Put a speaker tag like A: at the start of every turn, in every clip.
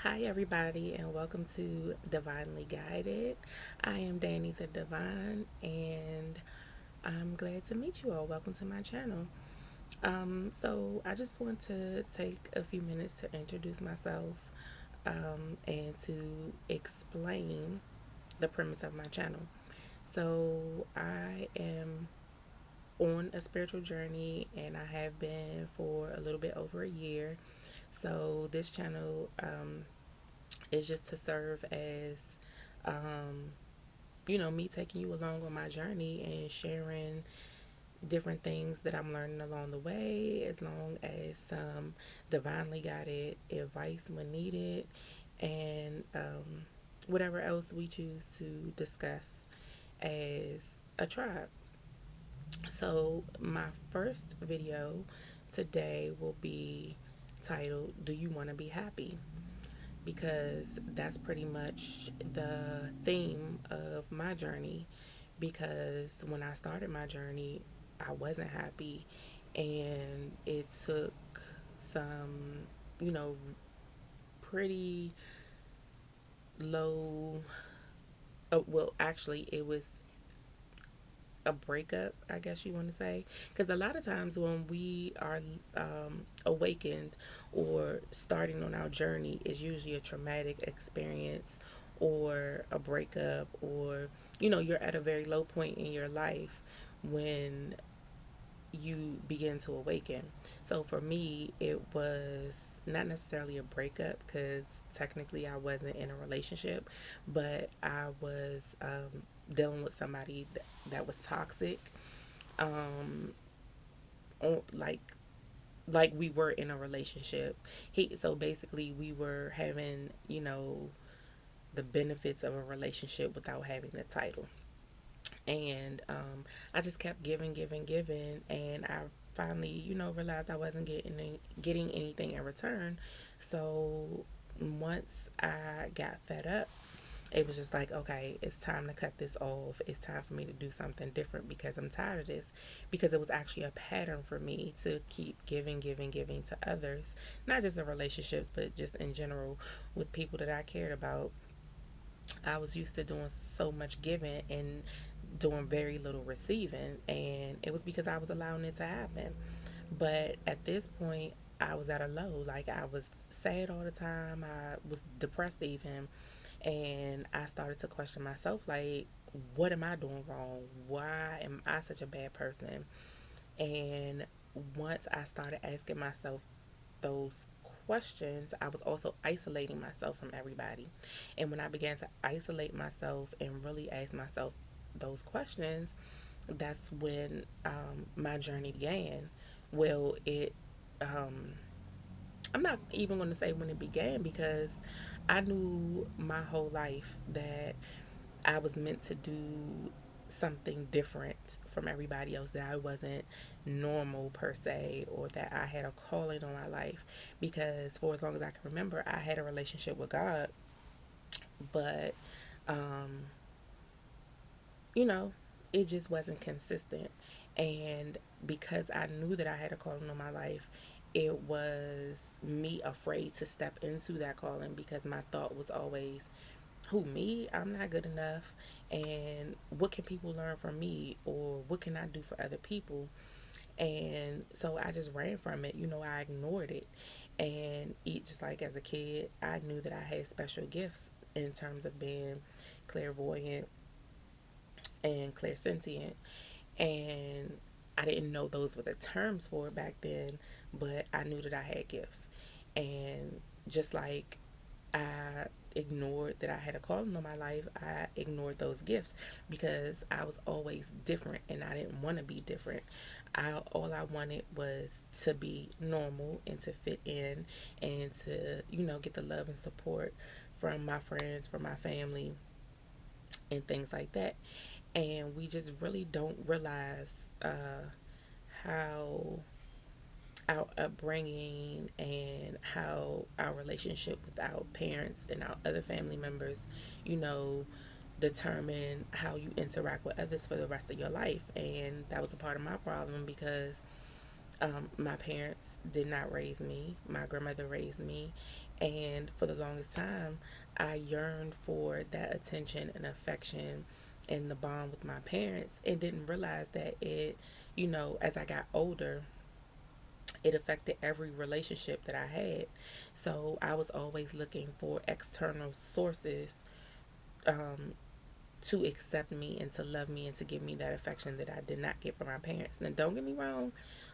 A: Hi, everybody, and welcome to Divinely Guided. I am Danny the Divine, and I'm glad to meet you all. Welcome to my channel. So, I just want to take a few minutes to introduce myself and to explain the premise of my channel. So, I am on a spiritual journey, and I have been for a little bit over a year. So, this channel is just to serve as me taking you along on my journey and sharing different things that I'm learning along the way, as long as some divinely guided advice when needed, and whatever else we choose to discuss as a tribe. So, my first video today will be titled, Do You Want to Be Happy? Because that's pretty much the theme of my journey. Because when I started my journey, I wasn't happy, and it took some, you know, pretty low. Well, actually, it was a breakup, I guess you want to say. Because a lot of times when we are awakened or starting on our journey, is usually a traumatic experience or a breakup, or you're at a very low point in your life when you begin to awaken. So for me, it was not necessarily a breakup because technically I wasn't in a relationship, but I was dealing with somebody that was toxic, um, like we were in a relationship. So basically we were having the benefits of a relationship without having the title. And I just kept giving, and I finally, realized I wasn't getting anything in return. So once I got fed up, it was just like, okay, it's time to cut this off. It's time for me to do something different because I'm tired of this. Because it was actually a pattern for me to keep giving to others, not just in relationships, but just in general with people that I cared about. I was used to doing so much giving and doing very little receiving, and it was because I was allowing it to happen. But at this point, I was at a low. Like, I was sad all the time. I was depressed even, and I started to question myself, like, what am I doing wrong? Why am I such a bad person? And once I started asking myself those questions, I was also isolating myself from everybody. And when I began to isolate myself and really ask myself those questions, that's when my journey began. Well, I'm not even going to say when it began, because I knew my whole life that I was meant to do something different from everybody else, that I wasn't normal per se, or that I had a calling on my life. Because for as long as I can remember, I had a relationship with God, but um, you know, it just wasn't consistent. And because I knew that I had a calling on my life, it was me afraid to step into that calling, because my thought was always, who, me? I'm not good enough. And what can people learn from me? Or what can I do for other people? And so I just ran from it. I ignored it. And just like as a kid, I knew that I had special gifts in terms of being clairvoyant and clairsentient. And I didn't know those were the terms for it back then, but I knew that I had gifts. And just like I ignored that I had a calling on my life, I ignored those gifts because I was always different and I didn't want to be different. All I wanted was to be normal and to fit in, and to, get the love and support from my friends, from my family, and things like that. And we just really don't realize how our upbringing and how our relationship with our parents and our other family members, you know, determine how you interact with others for the rest of your life. And that was a part of my problem, because my parents did not raise me. My grandmother raised me, And for the longest time, I yearned for that attention and affection and the bond with my parents, and didn't realize that as I got older, it affected every relationship that I had. So I was always looking for external sources um, to accept me and to love me and to give me that affection that I did not get from my parents. Now, don't get me wrong,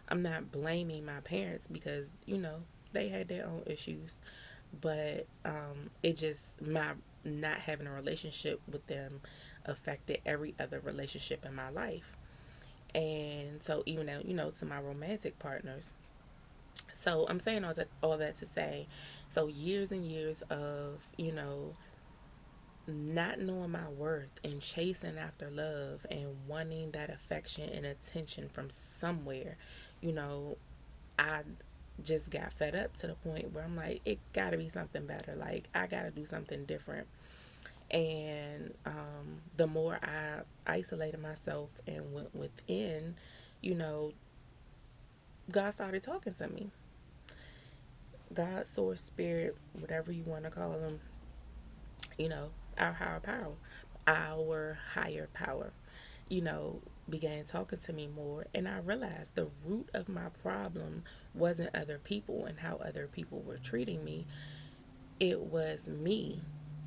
A: I'm not blaming my parents because, they had their own issues, but it just, my not having a relationship with them affected every other relationship in my life. And so, even though, to my romantic partners. So, I'm saying all that to say, so years and years of, not knowing my worth and chasing after love and wanting that affection and attention from somewhere, you know, I just got fed up to the point where I'm like, it got to be something better. Like, I got to do something different. And the more I isolated myself and went within, you know, God started talking to me. God, source, spirit, whatever you want to call them, you know, our higher power, you know, began talking to me more. And I realized the root of my problem wasn't other people and how other people were treating me. It was me.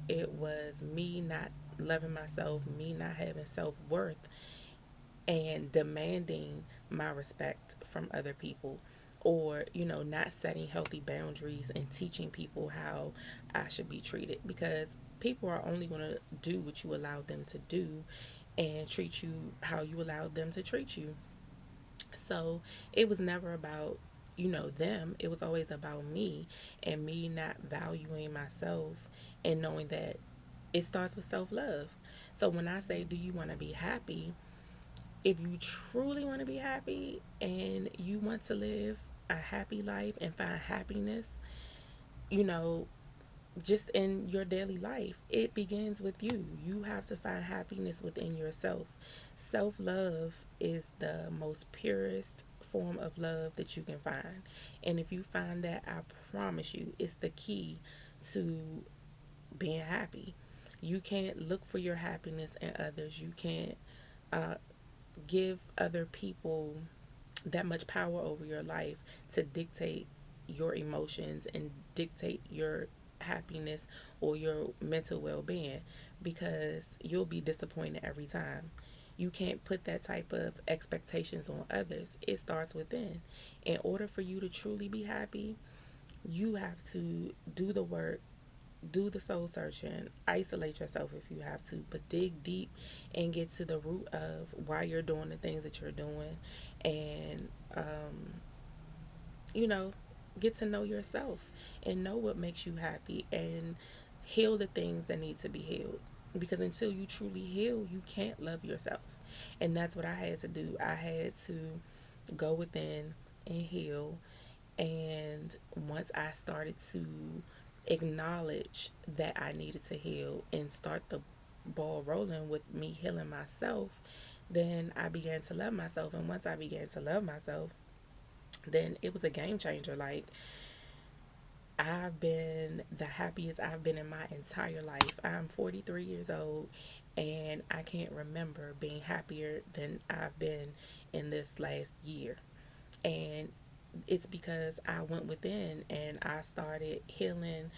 A: It was me not loving myself, me not having self worth, and demanding my respect from other people, or not setting healthy boundaries and teaching people how I should be treated, because people are only going to do what you allow them to do and treat you how you allow them to treat you. So it was never about them. It was always about me, and me not valuing myself and knowing that it starts with self-love. So when I say, do you want to be happy? If you truly want to be happy and you want to live a happy life and find happiness, you know, just in your daily life, it begins with you. You have to find happiness within yourself. Self love is the most purest form of love that you can find. And if you find that, I promise you, it's the key to being happy. You can't look for your happiness in others. You can't uh, give other people that much power over your life to dictate your emotions and dictate your happiness or your mental well-being, because you'll be disappointed every time. You can't put that type of expectations on others. It starts within. In order for you to truly be happy, you have to do the work, do the soul searching, isolate yourself if you have to, but dig deep and get to the root of why you're doing the things that you're doing, and you know, get to know yourself and know what makes you happy, and heal the things that need to be healed. Because until you truly heal, you can't love yourself. And that's what I had to do. I had to go within and heal. And once I started to acknowledge that I needed to heal and start the ball rolling with me healing myself, then I began to love myself. And once I began to love myself, then it was a game changer. Like, I've been the happiest I've been in my entire life. I'm 43 years old, and I can't remember being happier than I've been in this last year. And it's because I went within and I started healing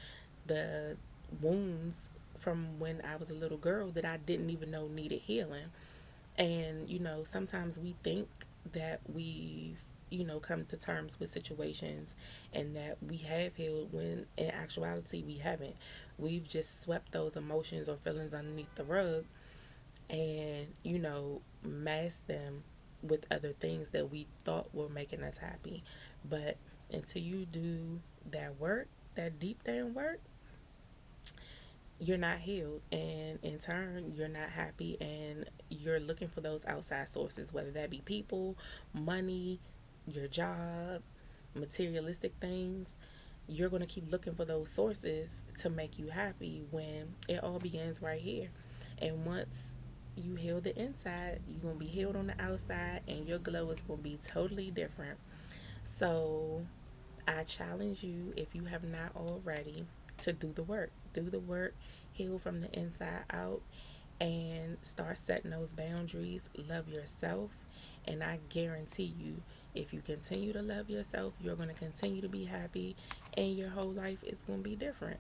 A: the wounds from when I was a little girl that I didn't even know needed healing. And, sometimes we think that we've, come to terms with situations and that we have healed, when in actuality we haven't. We've just swept those emotions or feelings underneath the rug and, masked them with other things that we thought were making us happy. But until you do that work, that deep down work, you're not healed, and in turn you're not happy, and you're looking for those outside sources, whether that be people, money, your job, materialistic things. You're going to keep looking for those sources to make you happy, when it all begins right here. And once you heal the inside, you're going to be healed on the outside, and your glow is going to be totally different. So I challenge you, if you have not already, to do the work. Do the work, heal from the inside out, and start setting those boundaries. Love yourself. And I guarantee you, if you continue to love yourself, you're going to continue to be happy, and your whole life is going to be different.